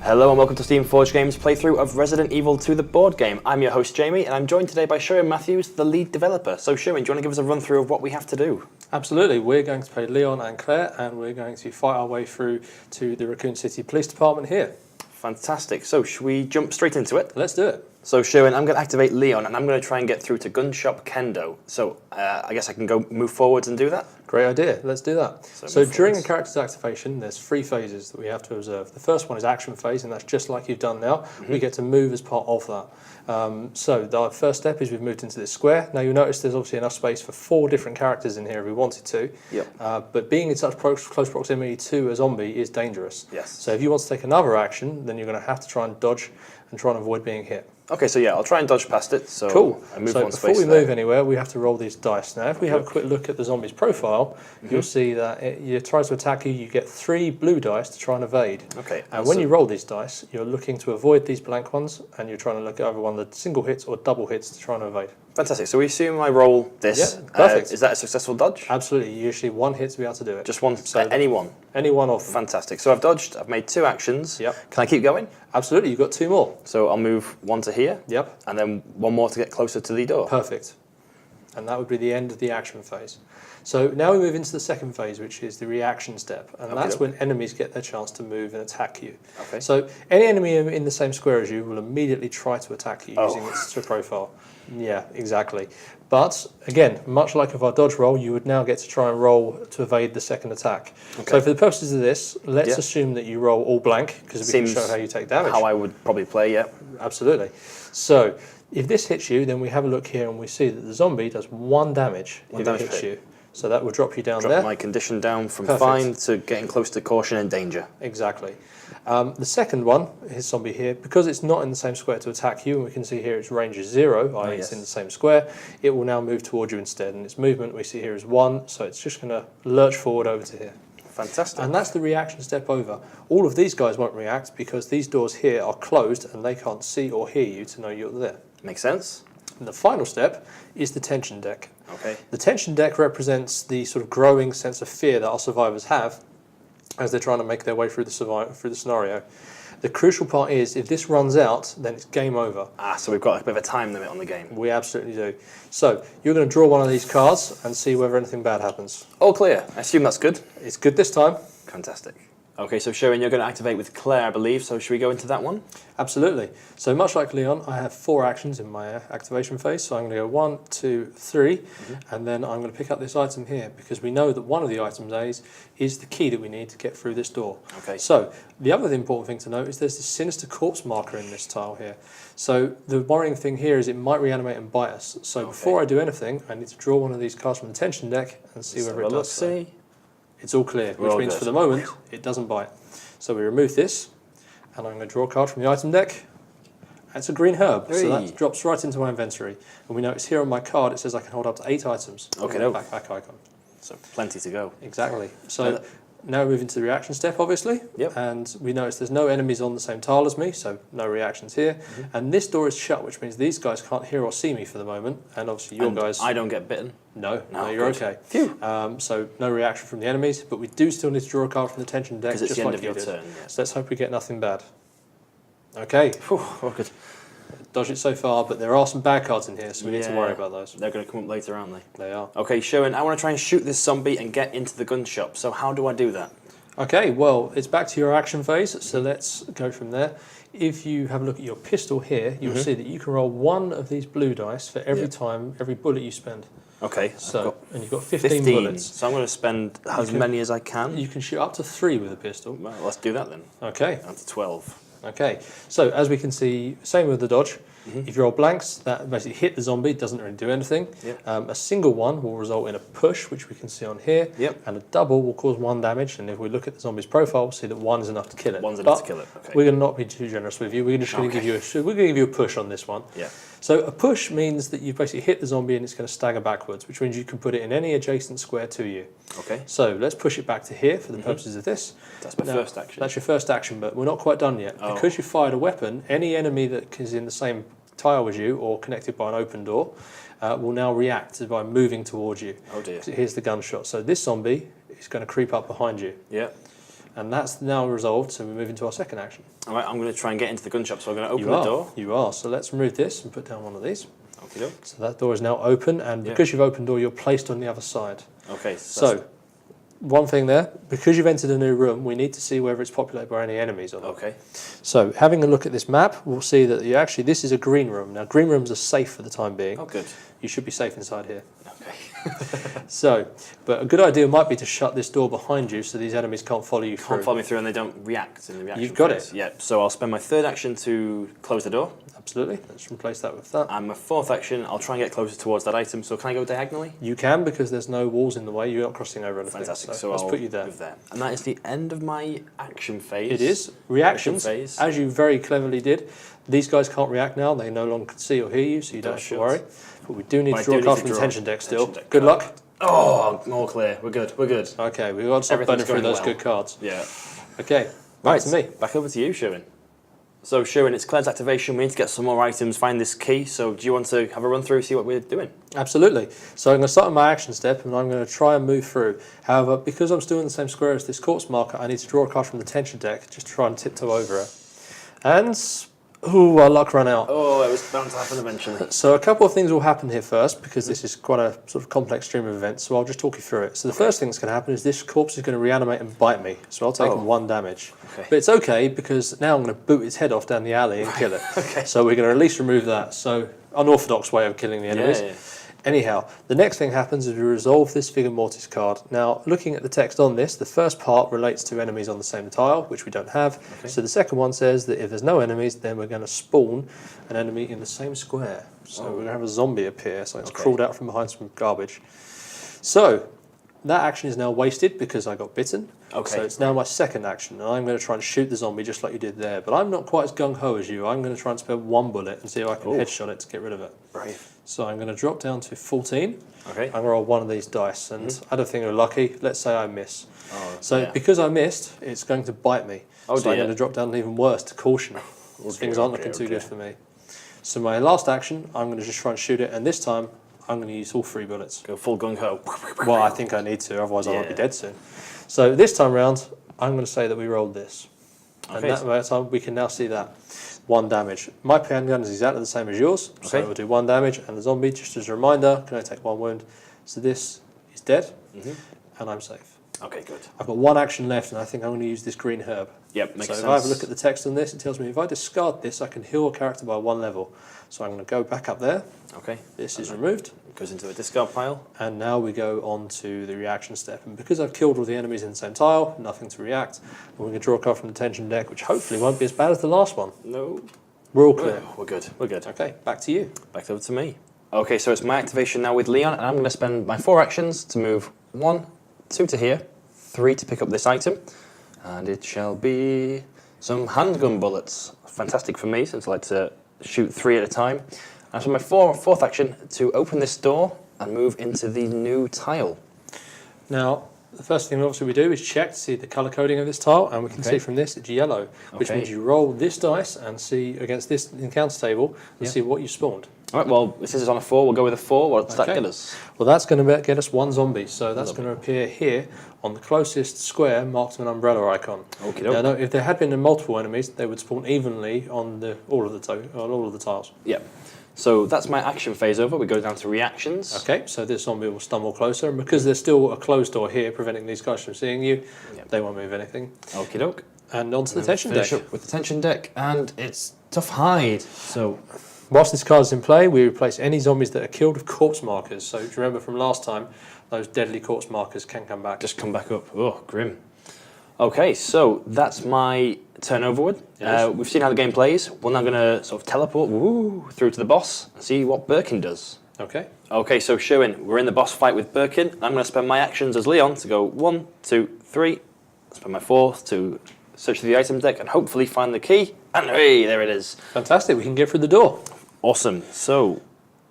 Hello and welcome to Steamforged Games playthrough of Resident Evil 2 the board game. I'm your host Jamie and I'm joined today by Sherwin Matthews, the lead developer. So Sherwin, do you want to give us a run through of what we have to do? Absolutely, we're going to play Leon and Claire and we're going to fight our way through to the Raccoon City Police Department here. Fantastic, so should we jump straight into it? Let's do it. So Sherwin, I'm going to activate Leon and I'm going to try and get through to Gun Shop Kendo. So I guess I can go move forwards and do that? Great idea, let's do that. So during a character's activation, there's 3 phases that we have to observe. The first one is action phase, and that's just like you've done now. We get to move as part of that. So the first step is we've moved into this square. Now you'll notice there's obviously enough space for 4 different characters in here if we wanted to. Yep. But being in such close proximity to a zombie is dangerous. Yes. So if you want to take another action, then you're going to have to try and dodge and try and avoid being hit. Okay, so yeah, I'll try and dodge past it. So cool. I move so one before space we move anywhere, we have to roll these dice. Now, if we have a quick look at the zombie's profile, you'll see that it tries to attack you. You get 3 blue dice to try and evade. Okay. And when you roll these dice, you're looking to avoid these blank ones, and you're trying to look at either one of the single hits or double hits to try and evade. Fantastic. So we assume I roll this. Yeah, perfect. Is that a successful dodge? Absolutely. Usually 1 hit to be able to do it. Just one. So any one. Any one of them. Fantastic. So I've dodged. I've made 2 actions. Yep. Can I keep going? Absolutely. You've got 2 more. So I'll move 1 to here. Yep. And then 1 more to get closer to the door. Perfect. And that would be the end of the action phase. So now we move into the second phase, which is the reaction step, and that's when enemies get their chance to move and attack you. Okay. So any enemy in the same square as you will immediately try to attack you using its profile. Yeah, exactly. But again, much like of our dodge roll, you would now get to try and roll to evade the second attack. Okay. So for the purposes of this, let's assume that you roll all blank, because we can show how you take damage. How I would probably play, yeah. Absolutely. So if this hits you, then we have a look here and we see that the zombie does 1 damage if it hits you. So that will drop you down there. Drop my condition down from fine to getting close to caution and danger. Exactly. The second one, his zombie here, because it's not in the same square to attack you, and we can see here its range is 0, i.e. it's in the same square, it will now move towards you instead, and its movement we see here is 1, so it's just going to lurch forward over to here. Fantastic. And that's the reaction step over. All of these guys won't react because these doors here are closed and they can't see or hear you to know you're there. Makes sense. And the final step is the tension deck. Okay. The tension deck represents the sort of growing sense of fear that our survivors have as they're trying to make their way through the scenario. The crucial part is, if this runs out, then it's game over. So we've got a bit of a time limit on the game. We absolutely do. So you're going to draw one of these cards and see whether anything bad happens. All clear. I assume that's good. It's good this time. Fantastic. Okay, so Sherwin, you're going to activate with Claire, I believe, so should we go into that one? Absolutely. So much like Leon, I have 4 actions in my activation phase, so I'm going to go 1, 2, 3, and then I'm going to pick up this item here, because we know that one of the items is the key that we need to get through this door. Okay. So the other important thing to note is there's this sinister corpse marker in this tile here. So the worrying thing here is it might reanimate and bite us. So before I do anything, I need to draw one of these cards from the tension deck and see whether it does so. It's all clear, which means for the moment, it doesn't bite. So we remove this, and I'm going to draw a card from the item deck. It's a green herb, so that drops right into my inventory. And we notice here on my card, it says I can hold up to 8 items. Okay, back icon. So plenty to go. Exactly. So now we move into the reaction step, obviously. Yep. And we notice there's no enemies on the same tile as me, so no reactions here. And this door is shut, which means these guys can't hear or see me for the moment. And obviously your guys... I don't get bitten? No, you're okay. Phew. So no reaction from the enemies, but we do still need to draw a card from the tension deck, just just the end like of your you did. turn. So let's hope we get nothing bad. Okay. Oh, good. Dodge it so far, but there are some bad cards in here, so we need to worry about those. They're going to come up later, aren't they? They are. Okay, Sherwin, I want to try and shoot this zombie and get into the gun shop, so how do I do that? Okay, well, it's back to your action phase, so let's go from there. If you have a look at your pistol here, you'll see that you can roll 1 of these blue dice for every time, every bullet you spend. Okay, and you've got 15 bullets. So I'm going to spend as many as I can. You can shoot up to 3 with a pistol. Well, let's do that then. Okay. Down to 12. Okay, so as we can see, same with the dodge. If you roll blanks, that basically hit the zombie, doesn't really do anything. A single one will result in a push, which we can see on here, and a double will cause 1 damage, and if we look at the zombie's profile, we'll see that 1 is enough to kill it. 1's enough to kill it, okay. We're going to not be too generous with you, we're just going to give you a push on this one. Yeah. So a push means that you've basically hit the zombie and it's going to stagger backwards, which means you can put it in any adjacent square to you. Okay. So let's push it back to here for the purposes of this. That's my first action. That's your first action, but we're not quite done yet. Because you fired a weapon, any enemy that is in the same tile as you or connected by an open door will now react by moving towards you. Oh dear. So here's the gunshot. So this zombie is going to creep up behind you. Yeah. And that's now resolved, so we move into our second action. All right, I'm going to try and get into the gun shop, so I'm going to open the door. You are. So let's remove this and put down one of these. Okay. So that door is now open, and because you've opened the door, you're placed on the other side. Okay. So one thing there, because you've entered a new room, we need to see whether it's populated by any enemies or not. Okay. So having a look at this map, we'll see that this is a green room. Now green rooms are safe for the time being. Oh, good. You should be safe inside here. Okay. But a good idea might be to shut this door behind you so these enemies can't follow you through. Can't follow me through and they don't react in the reaction You've got phase. it. Yeah, so I'll spend my third action to close the door. Absolutely. Let's replace that with that. And my fourth action, I'll try and get closer towards that item. So can I go diagonally? You can, because there's no walls in the way. You're not crossing over anything. Fantastic. So I'll put you there. move there. And that is the end of my action phase. It is. Reactions, phase. as you very cleverly did. These guys can't react now. They no longer can see or hear you, so you don't have to worry. But we do need to draw a card from the tension deck still. Good luck. Oh, all clear. We're good. We're good. Okay, we've got to stop burning through those good cards. Yeah. Okay, back to me. Back over to you, Sherwin. So, Sherwin, it's Claire's activation. We need to get some more items, find this key. So, do you want to have a run through, see what we're doing? Absolutely. So, I'm going to start on my action step, and I'm going to try and move through. However, because I'm still in the same square as this corpse marker, I need to draw a card from the tension deck just to try and tiptoe over it. And ooh, our luck ran out. Oh, it was bound to happen eventually. So a couple of things will happen here first, because this is quite a sort of complex stream of events, so I'll just talk you through it. So the first thing that's going to happen is this corpse is going to reanimate and bite me, so I'll take 1 damage. Okay. But it's okay, because now I'm going to boot its head off down the alley and kill it. Okay. So we're going to at least remove that. So unorthodox way of killing the enemies. Yeah. Anyhow, the next thing happens is we resolve this Figure Mortis card. Now, looking at the text on this, the first part relates to enemies on the same tile, which we don't have. Okay. So the second one says that if there's no enemies, then we're going to spawn an enemy in the same square. So we're going to have a zombie appear, so it's crawled out from behind some garbage. So that action is now wasted because I got bitten. Okay. So it's now my second action, and I'm going to try and shoot the zombie just like you did there. But I'm not quite as gung-ho as you. I'm going to try and spend 1 bullet and see if I can headshot it to get rid of it. Brave. So I'm going to drop down to 14. Okay. I'm going to roll 1 of these dice, and I don't think we're lucky. Let's say I miss. Oh, so because I missed, it's going to bite me. Oh, so I'm going to drop down even worse to caution. Things aren't looking too good for me. So my last action, I'm going to just try and shoot it, and this time I'm going to use all 3 bullets. Go full gung-ho. Well, I think I need to, otherwise I might be dead soon. So this time round, I'm going to say that we rolled this. And that time we can now see that. 1 damage. My handgun is exactly the same as yours, so we'll do 1 damage, and the zombie, just as a reminder, can only take 1 wound. So this is dead, and I'm safe. Okay, good. I've got 1 action left, and I think I'm going to use this green herb. Yep, makes sense. So if I have a look at the text on this, it tells me if I discard this, I can heal a character by 1 level. So I'm going to go back up there. Okay. This is removed. It goes into the discard pile. And now we go on to the reaction step. And because I've killed all the enemies in the same tile, nothing to react, and we can draw a card from the tension deck, which hopefully won't be as bad as the last one. No. We're all clear. We're good. We're good. Okay, back to you. Back over to me. Okay, so it's my activation now with Leon, and I'm going to spend my 4 actions to move 1, 2 to here, 3 to pick up this item, and it shall be some handgun bullets. Fantastic for me, since I like to shoot 3 at a time. And so my fourth action to open this door and move into the new tile. Now, the first thing obviously we do is check to see the colour coding of this tile, and we can see from this it's yellow, which means you roll this dice and see against this encounter table and see what you spawned. All right, well, since it's on a 4, we'll go with a 4. What does that get us? Well, that's going to get us 1 zombie, so that's going to appear here on the closest square marked with an umbrella icon. Now, if there had been multiple enemies, they would spawn evenly on all of the tiles. Yeah. So that's my action phase over. We go down to reactions. Okay, so this zombie will stumble closer, and because there's still a closed door here preventing these guys from seeing you, they won't move anything. Okie doke. And onto the tension deck. Finish up with the tension deck, and it's tough hide. So whilst this card is in play, we replace any zombies that are killed with corpse markers. So do you remember from last time, those deadly corpse markers can come back. Just come back up. Oh, grim. Okay, so that's my turn overward. We've seen how the game plays. We're now going to sort of teleport through to the boss and see what Birkin does. Okay. Okay, so Sherwin, we're in the boss fight with Birkin. I'm going to spend my actions as Leon to go 1, 2, 3. I'll spend my 4th to search through the item deck and hopefully find the key. And hey, there it is. Fantastic, we can get through the door. Awesome. So,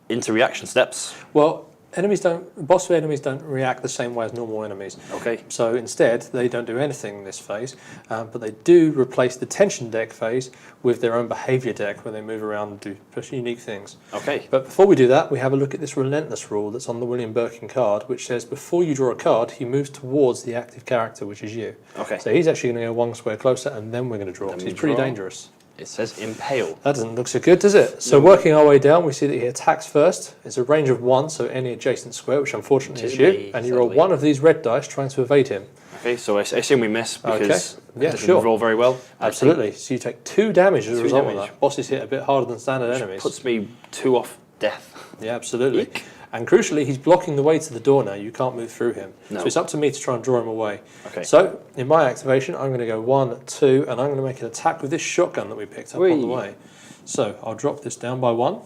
into reaction steps. Well, boss enemies don't react the same way as normal enemies. Okay. So instead, they don't do anything in this phase, but they do replace the tension deck phase with their own behaviour deck where they move around and do unique things. Okay. But before we do that, we have a look at this relentless rule that's on the William Birkin card, which says before you draw a card, he moves towards the active character, which is you. Okay. So he's actually going to go one square closer, and then we're going to draw. He's pretty dangerous. It says impale. That doesn't look so good, does it? So working our way down, we see that he attacks first. It's a range of 1, so any adjacent square, which unfortunately is you. And you roll 1 of these red dice trying to evade him. Okay, so I assume we miss because it doesn't roll very well. Absolutely. So you take 2 damage as a result of that. Bosses hit a bit harder than standard enemies. Puts me 2 off death. Yeah, absolutely. Eek. And crucially, he's blocking the way to the door now. You can't move through him. No. So it's up to me to try and draw him away. Okay. So in my activation, I'm going to go 1, 2, and I'm going to make an attack with this shotgun that we picked up on the way. So I'll drop this down by 1.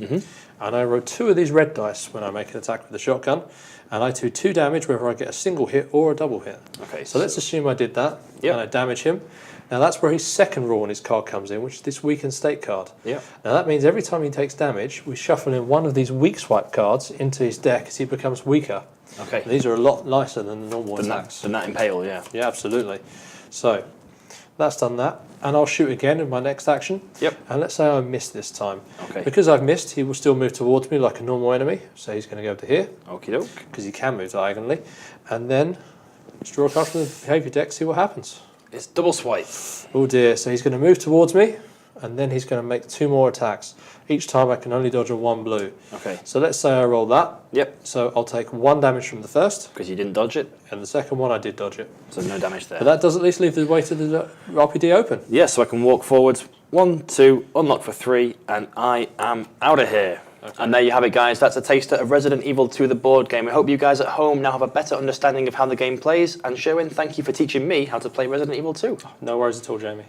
And I roll 2 of these red dice when I make an attack with the shotgun. And I do 2 damage whether I get a single hit or a double hit. Okay. So let's assume I did that. And I damage him. Now that's where his second rule on his card comes in, which is this weakened state card. Now that means every time he takes damage, we shuffle in 1 of these weak swipe cards into his deck as he becomes weaker. Okay. And these are a lot nicer than the normal attacks. Than that impale, yeah. Yeah, absolutely. So that's done that. And I'll shoot again in my next action. And let's say I miss this time. Okay. Because I've missed, he will still move towards me like a normal enemy. So he's going to go to here. Okie doke. Because he can move diagonally. And then let's draw a card from the behaviour deck, see what happens. It's double swipe. Oh dear, so he's going to move towards me, and then he's going to make 2 more attacks. Each time I can only dodge a 1 blue. Okay. So let's say I roll that. So I'll take 1 damage from the first. Because you didn't dodge it. And the second one I did dodge it. So no damage there. But that does at least leave the way to the RPD open. Yeah, so I can walk forwards. 1, 2, unlock for 3, and I am out of here. And there you have it, guys. That's a taster of Resident Evil 2, the board game. I hope you guys at home now have a better understanding of how the game plays. And Sherwin, thank you for teaching me how to play Resident Evil 2. No worries at all, Jamie.